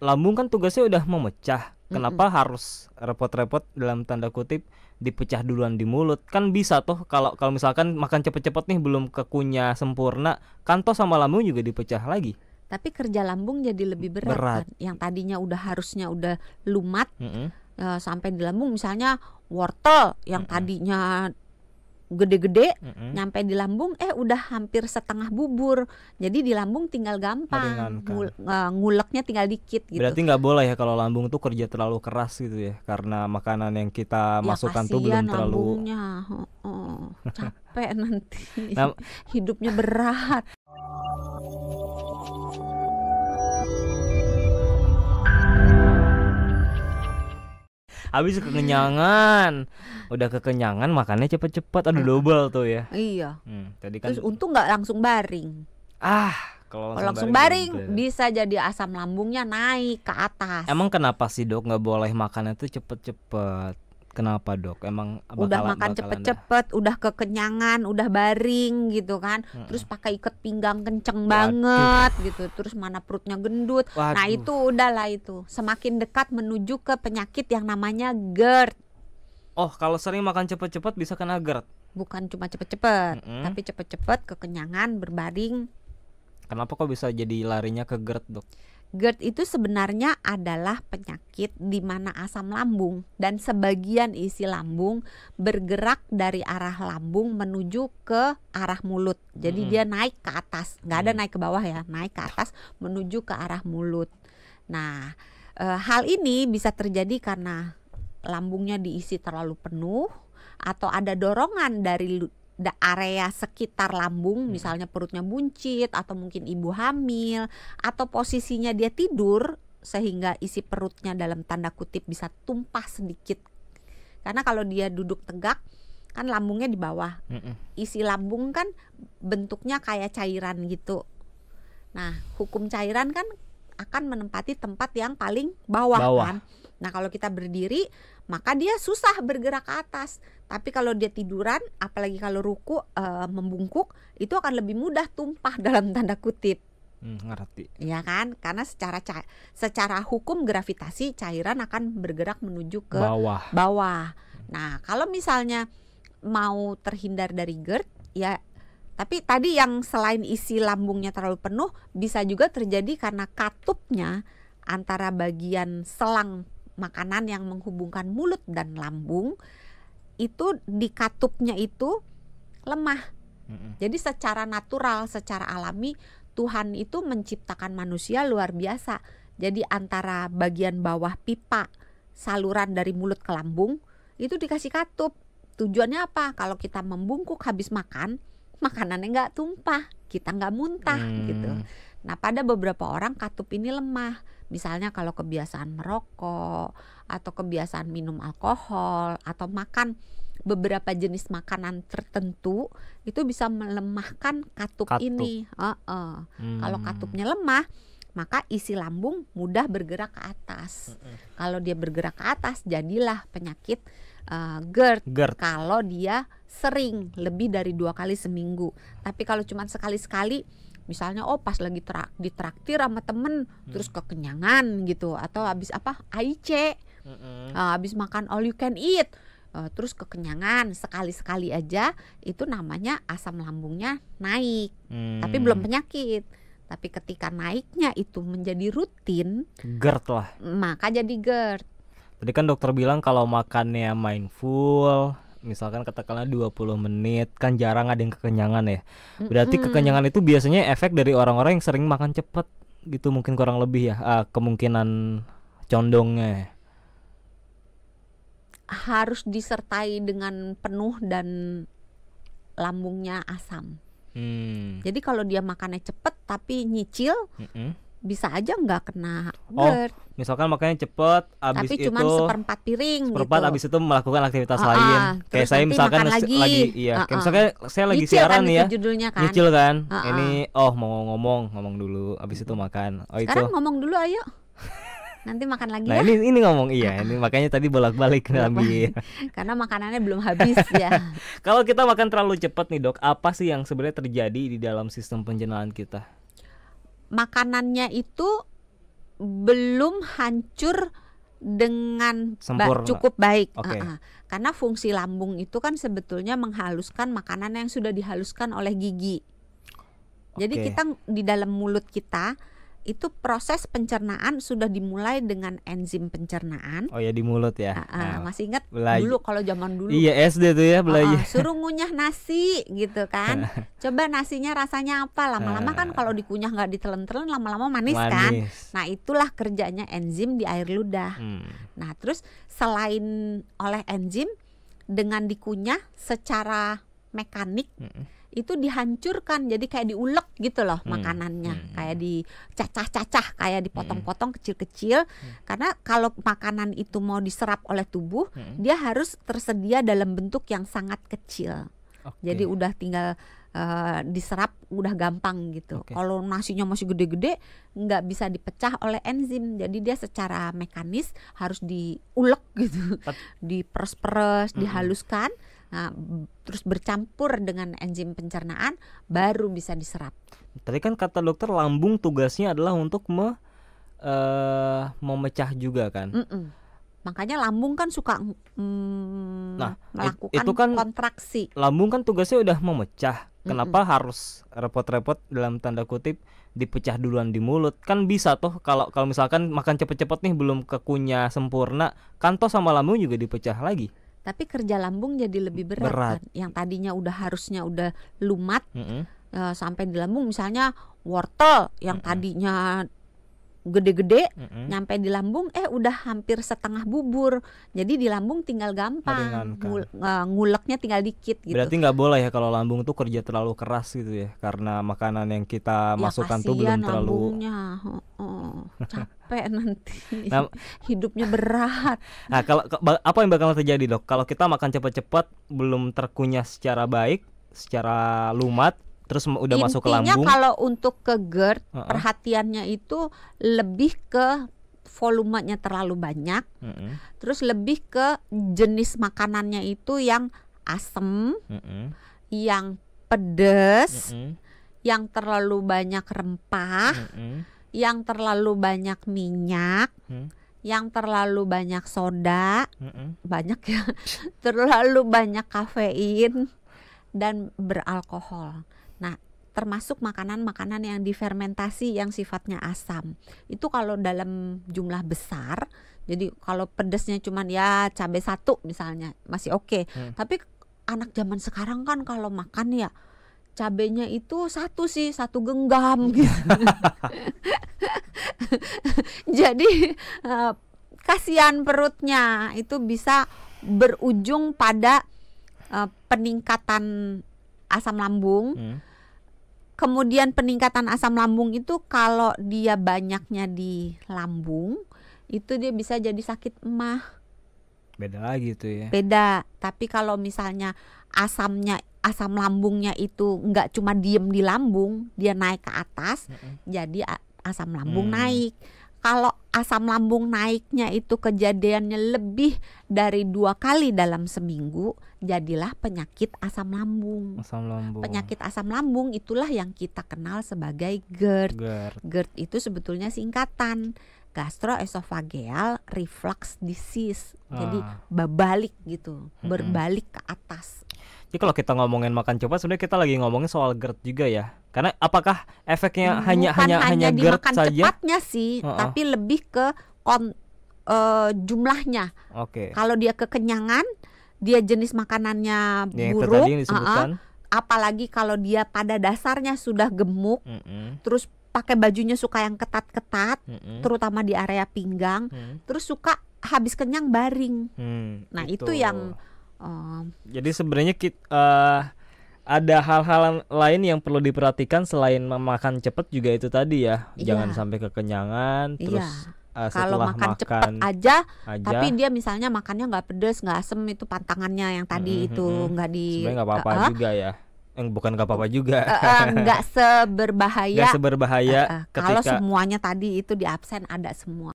lambung kan tugasnya udah memecah. Kenapa harus repot-repot dalam tanda kutip dipecah duluan di mulut? Kan bisa toh kalau misalkan makan cepet-cepet nih belum kekunya sempurna, kan toh sama lambung juga dipecah lagi. Tapi kerja lambung jadi lebih berat. Kan? Yang tadinya harusnya udah lumat sampai di lambung, misalnya wortel yang tadinya gede-gede nyampe di lambung udah hampir setengah bubur. Jadi di lambung tinggal gampang, nguleknya tinggal dikit gitu. Berarti nggak boleh ya kalau lambung tuh kerja terlalu keras gitu ya, karena makanan yang kita masukkan tuh belum terlalu capek nanti. Hidupnya berat. Habis kekenyangan, udah kekenyangan makannya cepet-cepet, aduh double tuh ya. Iya. Tadi kan. Terus untung nggak langsung baring. Kalau langsung baring bisa jadi asam lambungnya naik ke atas. Emang kenapa sih dok nggak boleh makannya tuh cepet-cepet? Kenapa dok? Emang udah makan cepet-cepet, udah kekenyangan, udah baring gitu kan. Terus pakai ikat pinggang kenceng banget gitu. Terus mana perutnya gendut. Waduh. Nah itu udahlah itu. Semakin dekat menuju ke penyakit yang namanya GERD. Oh kalau sering makan cepet-cepet bisa kena GERD? Bukan cuma cepet-cepet, tapi cepet-cepet kekenyangan berbaring. Kenapa kok bisa jadi larinya ke GERD dok? GERD itu sebenarnya adalah penyakit di mana asam lambung dan sebagian isi lambung bergerak dari arah lambung menuju ke arah mulut. Jadi dia naik ke atas, nggak ada naik ke bawah ya, naik ke atas menuju ke arah mulut. Nah, hal ini bisa terjadi karena lambungnya diisi terlalu penuh atau ada dorongan dari area sekitar lambung, misalnya perutnya buncit atau mungkin ibu hamil atau posisinya dia tidur sehingga isi perutnya dalam tanda kutip bisa tumpah sedikit. Karena kalau dia duduk tegak kan lambungnya di bawah. Isi lambung kan bentuknya kayak cairan gitu. Nah, hukum cairan kan akan menempati tempat yang paling bawah. Kan. Nah, kalau kita berdiri maka dia susah bergerak ke atas. Tapi kalau dia tiduran, apalagi kalau ruku membungkuk, itu akan lebih mudah tumpah dalam tanda kutip. Ngerti. Ya kan? Karena secara hukum gravitasi cairan akan bergerak menuju ke bawah. Nah, kalau misalnya mau terhindar dari GERD, ya tapi tadi yang selain isi lambungnya terlalu penuh, bisa juga terjadi karena katupnya antara bagian selang makanan yang menghubungkan mulut dan lambung itu di katupnya itu lemah. Jadi secara natural, secara alami Tuhan itu menciptakan manusia luar biasa. Jadi antara bagian bawah pipa saluran dari mulut ke lambung itu dikasih katup. Tujuannya apa? Kalau kita membungkuk habis makan, makanannya nggak tumpah, kita nggak muntah gitu. Nah, pada beberapa orang katup ini lemah. Misalnya kalau kebiasaan merokok atau kebiasaan minum alkohol atau makan beberapa jenis makanan tertentu itu bisa melemahkan katup. Ini. Kalau katupnya lemah, maka isi lambung mudah bergerak ke atas. Kalau dia bergerak ke atas, jadilah penyakit GERD. Kalau dia sering lebih dari 2 kali seminggu. Tapi kalau cuma sekali-sekali, misalnya pas lagi ditraktir sama temen terus kekenyangan gitu, atau habis AIC, habis makan all you can eat, terus kekenyangan sekali-sekali aja, itu namanya asam lambungnya naik. Tapi belum penyakit. Tapi ketika naiknya itu menjadi rutin, GERD lah, maka jadi GERD. Tadi kan dokter bilang kalau makannya mindful, misalkan katakanlah 20 menit, kan jarang ada yang kekenyangan ya. Berarti kekenyangan itu biasanya efek dari orang-orang yang sering makan cepet gitu, mungkin kurang lebih ya, kemungkinan condongnya. Harus disertai dengan penuh dan lambungnya asam. Jadi kalau dia makannya cepet tapi nyicil, bisa aja nggak kena GERD. Misalkan makannya cepet, abis tapi itu cuma seperempat piring seperempat gitu. Abis itu melakukan aktivitas lain. Kayak saya misalkan lagi kayak misalkan saya lagi nyicil siaran kan nih ya, kan? Nyicil kan. Ini mau ngomong dulu, abis itu makan. Sekarang itu ngomong dulu ayo. Nanti makan lagi nah, ya. ini ngomong ini makanya tadi bolak-balik ngambil. Karena makanannya belum habis ya. Kalau kita makan terlalu cepat nih dok, apa sih yang sebenarnya terjadi di dalam sistem pencernaan kita? Makanannya itu belum hancur dengan cukup baik. Karena fungsi lambung itu kan sebetulnya menghaluskan makanan yang sudah dihaluskan oleh gigi. Jadi kita di dalam mulut kita itu proses pencernaan sudah dimulai dengan enzim pencernaan. Oh ya, di mulut ya. Masih ingat dulu kalau zaman dulu. Iya, SD tuh ya belajar. Suruh ngunyah nasi gitu kan. Coba nasinya rasanya apa? Lama-lama kan kalau dikunyah nggak ditelen-telen lama-lama manis kan. Nah, itulah kerjanya enzim di air ludah. Nah, terus selain oleh enzim, dengan dikunyah secara mekanik itu dihancurkan, jadi kayak diulek gitu loh makanannya, kayak dicacah-cacah, kayak dipotong-potong kecil-kecil. Karena kalau makanan itu mau diserap oleh tubuh, dia harus tersedia dalam bentuk yang sangat kecil. Jadi udah tinggal diserap udah gampang gitu. Kalau nasinya masih gede-gede nggak bisa dipecah oleh enzim, jadi dia secara mekanis harus diulek gitu, diperes-peres, dihaluskan. Nah, terus bercampur dengan enzim pencernaan baru bisa diserap. Tadi kan kata dokter lambung tugasnya adalah untuk memecah juga kan. Makanya lambung kan suka melakukan itu kan kontraksi. Lambung kan tugasnya udah memecah. Kenapa harus repot-repot dalam tanda kutip dipecah duluan di mulut? Kan bisa toh kalau misalkan makan cepet-cepet nih belum kekunyah sempurna, kan toh sama lambung juga dipecah lagi. Tapi kerja lambung jadi lebih berat. Kan? Yang tadinya harusnya udah lumat sampai di lambung, misalnya wortel yang tadinya gede-gede nyampe di lambung udah hampir setengah bubur. Jadi di lambung tinggal gampang, nguleknya tinggal dikit gitu. Berarti nggak boleh ya kalau lambung tuh kerja terlalu keras gitu ya, karena makanan yang kita masukkan tuh belum terlalu capek nanti. Hidupnya berat. Nah, kalau apa yang bakal terjadi dok kalau kita makan cepat-cepat belum terkunyah secara baik, secara lumat, terus udah masuk ke lambung? Intinya kalau untuk ke GERD perhatiannya itu lebih ke volumenya terlalu banyak, terus lebih ke jenis makanannya itu yang asem, yang pedes, yang terlalu banyak rempah, yang terlalu banyak minyak, yang terlalu banyak soda, banyak ya, terlalu banyak kafein dan beralkohol. Nah, termasuk makanan-makanan yang difermentasi yang sifatnya asam. Itu kalau dalam jumlah besar, jadi kalau pedesnya cuman ya cabai 1 misalnya masih oke. Tapi anak zaman sekarang kan kalau makan ya cabenya itu 1 genggam gitu. Jadi kasihan perutnya, itu bisa berujung pada peningkatan asam lambung. Kemudian peningkatan asam lambung itu kalau dia banyaknya di lambung, itu dia bisa jadi sakit emah. Beda lagi tuh ya. Beda. Tapi kalau misalnya asam lambungnya itu nggak cuma diem di lambung, dia naik ke atas, jadi asam lambung naik. Kalau asam lambung naiknya itu kejadiannya lebih dari 2 kali dalam seminggu, jadilah penyakit asam lambung. Penyakit asam lambung itulah yang kita kenal sebagai GERD. GERD itu sebetulnya singkatan gastroesophageal reflux disease. Jadi berbalik gitu, berbalik ke atas. Jadi kalau kita ngomongin makan cepat, sebenarnya kita lagi ngomongin soal GERD juga ya. Karena apakah efeknya hanya di GERD makan saja? Cepatnya sih, tapi lebih ke jumlahnya. Kalau dia kekenyangan, dia jenis makanannya buruk, apalagi kalau dia pada dasarnya sudah gemuk, terus pakai bajunya suka yang ketat-ketat, terutama di area pinggang, terus suka habis kenyang baring. Nah itu yang jadi sebenarnya ada hal-hal lain yang perlu diperhatikan selain makan cepat juga itu tadi ya. Jangan sampai kekenyangan. Terus kalau makan cepat aja, tapi dia misalnya makannya nggak pedes, nggak asem, itu pantangannya yang tadi itu nggak di. Sebenarnya nggak apa-apa juga ya. Bukan nggak apa-apa juga. Nggak seberbahaya. Kalau semuanya tadi itu di absen ada semua.